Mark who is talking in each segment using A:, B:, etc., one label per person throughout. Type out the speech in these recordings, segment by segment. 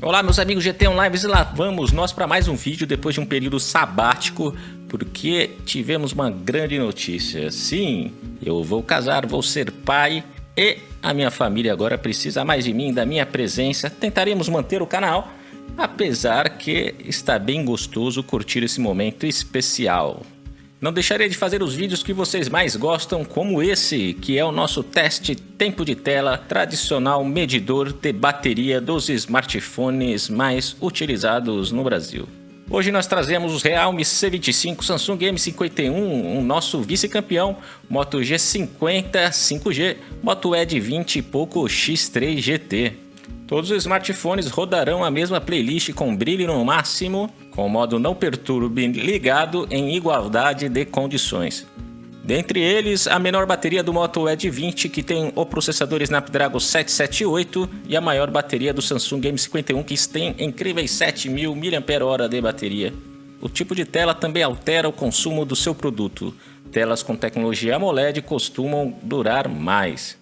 A: Olá meus amigos GT Online, e lá vamos nós para mais um vídeo depois de um período sabático, porque tivemos uma grande notícia. Sim, eu vou casar, vou ser pai e a minha família agora precisa mais de mim, da minha presença. Tentaremos manter o canal, apesar que está bem gostoso curtir esse momento especial. Não deixarei de fazer os vídeos que vocês mais gostam, como esse, que é o nosso teste tempo de tela, tradicional medidor de bateria dos smartphones mais utilizados no Brasil. Hoje nós trazemos os Realme C25, Samsung M51, o nosso vice-campeão, Moto G50 5G, Moto Edge 20 e Poco X3 GT. Todos os smartphones rodarão a mesma playlist com brilho no máximo, com o modo não perturbe ligado em igualdade de condições. Dentre eles, a menor bateria do Moto Edge 20, que tem o processador Snapdragon 778, e a maior bateria do Samsung M51, que tem incríveis 7.000 mAh de bateria. O tipo de tela também altera o consumo do seu produto. Telas com tecnologia AMOLED costumam durar mais.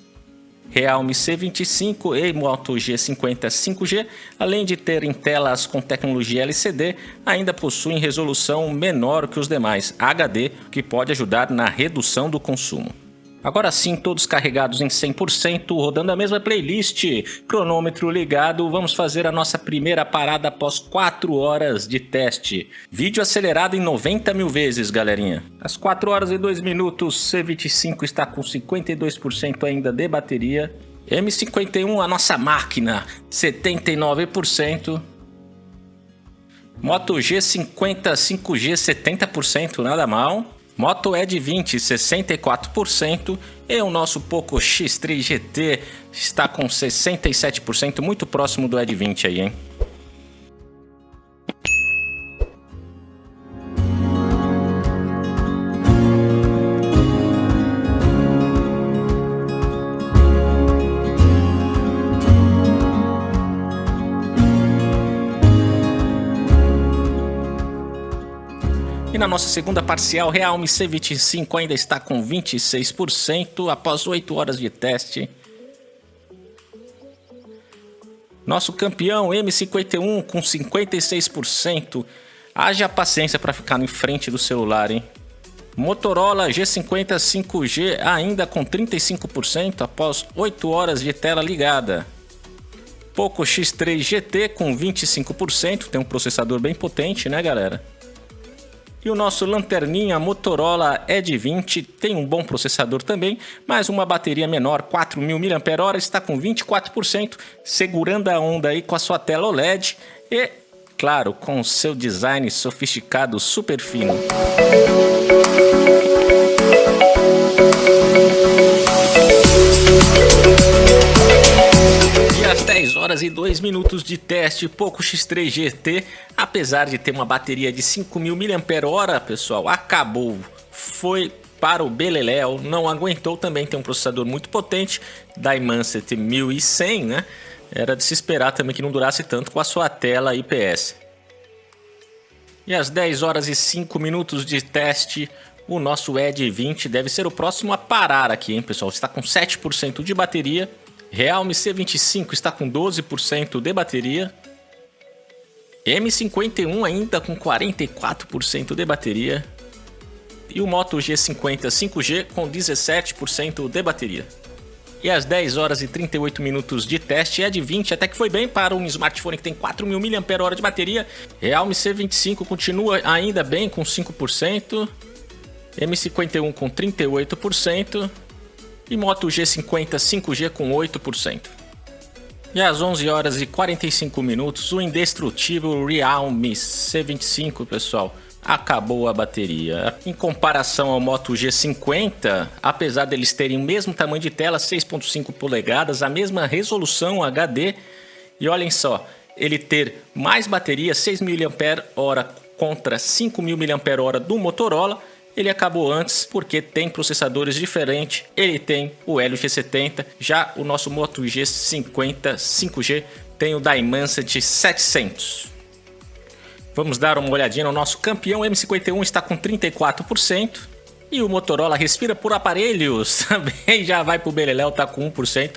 A: Realme C25 e Moto G50 5G, além de terem telas com tecnologia LCD, ainda possuem resolução menor que os demais, HD, que pode ajudar na redução do consumo. Agora sim, todos carregados em 100%, rodando a mesma playlist, cronômetro ligado, vamos fazer a nossa primeira parada após 4 horas de teste. Vídeo acelerado em 90 mil vezes, galerinha. Às 4 horas e 2 minutos, C25 está com 52% ainda de bateria. M51, a nossa máquina, 79%. Moto G50 5G, 70%, nada mal. Moto Edge 20, 64%, e o nosso Poco X3 GT está com 67%, muito próximo do Edge 20 aí, hein? E na nossa segunda parcial, Realme C25 ainda está com 26% após 8 horas de teste. Nosso campeão M51 com 56%. Haja paciência para ficar em frente do celular, hein? Motorola G50 5G ainda com 35% após 8 horas de tela ligada. Poco X3 GT com 25%, tem um processador bem potente, né, galera? E o nosso lanterninha Motorola Edge 20 tem um bom processador também, mas uma bateria menor, 4.000 mAh, está com 24%, segurando a onda aí com a sua tela OLED e, claro, com o seu design sofisticado super fino. Às 10 horas e 2 minutos de teste, Poco X3 GT, apesar de ter uma bateria de 5.000 mAh, pessoal, acabou, foi para o beleléu, não aguentou, também tem um processador muito potente, Dimensity 1100, né? Era de se esperar também que não durasse tanto com a sua tela IPS. E às 10 horas e 5 minutos de teste, o nosso Edge 20 deve ser o próximo a parar aqui, hein, pessoal? Está com 7% de bateria. Realme C25 está com 12% de bateria. M51 ainda com 44% de bateria. E o Moto G50 5G com 17% de bateria. E às 10 horas e 38 minutos de teste, Edge 20 até que foi bem para um smartphone que tem 4.000 mAh de bateria. Realme C25 continua ainda bem com 5%. M51 com 38%. E Moto G50 5G com 8%. E às 11 horas e 45 minutos, o indestrutível Realme C25, pessoal, acabou a bateria. Em comparação ao Moto G50, apesar deles terem o mesmo tamanho de tela, 6.5 polegadas, a mesma resolução HD, e olhem só, ele ter mais bateria, 6.000 mAh contra 5.000 mAh do Motorola, ele acabou antes porque tem processadores diferentes, ele tem o Helio G70, já o nosso Moto G50 5G tem o Dimensity 700. Vamos dar uma olhadinha no nosso campeão, M51 está com 34%, e o Motorola respira por aparelhos, também já vai pro beleléu, tá com 1%,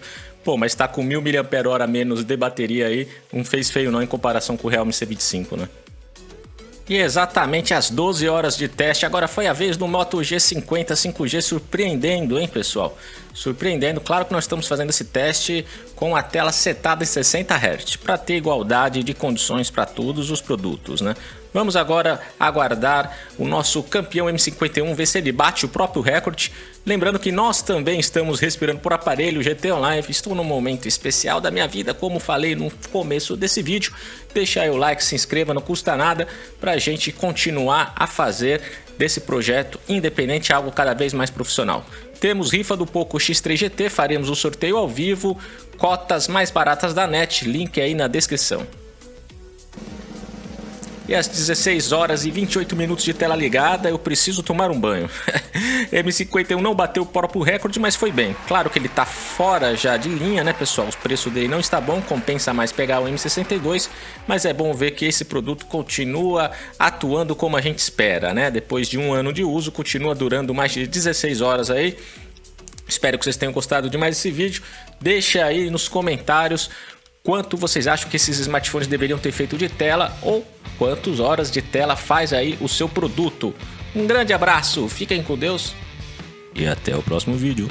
A: Pô, mas tá com 1000 mAh a menos de bateria aí, não fez feio não em comparação com o Realme C25, né? E exatamente às 12 horas de teste, agora foi a vez do Moto G50 5G surpreendendo, hein, pessoal? Surpreendendo, claro que nós estamos fazendo esse teste com a tela setada em 60 Hz, para ter igualdade de condições para todos os produtos, né? Vamos agora aguardar o nosso campeão M51, ver se ele bate o próprio recorde. Lembrando que nós também estamos respirando por aparelho GT Online. Estou num momento especial da minha vida, como falei no começo desse vídeo. Deixa aí o like, se inscreva, não custa nada, para a gente continuar a fazer desse projeto independente algo cada vez mais profissional. Temos rifa do Poco X3 GT, faremos o sorteio ao vivo, cotas mais baratas da NET, link aí na descrição. E às 16 horas e 28 minutos de tela ligada, eu preciso tomar um banho. M51 não bateu o próprio recorde, mas foi bem. Claro que ele tá fora já de linha, né, pessoal? O preço dele não está bom, compensa mais pegar o M62, mas é bom ver que esse produto continua atuando como a gente espera, né? Depois de um ano de uso, continua durando mais de 16 horas aí. Espero que vocês tenham gostado de mais esse vídeo. Deixa aí nos comentários quanto vocês acham que esses smartphones deveriam ter feito de tela ou quantas horas de tela faz aí o seu produto. Um grande abraço, fiquem com Deus e até o próximo vídeo.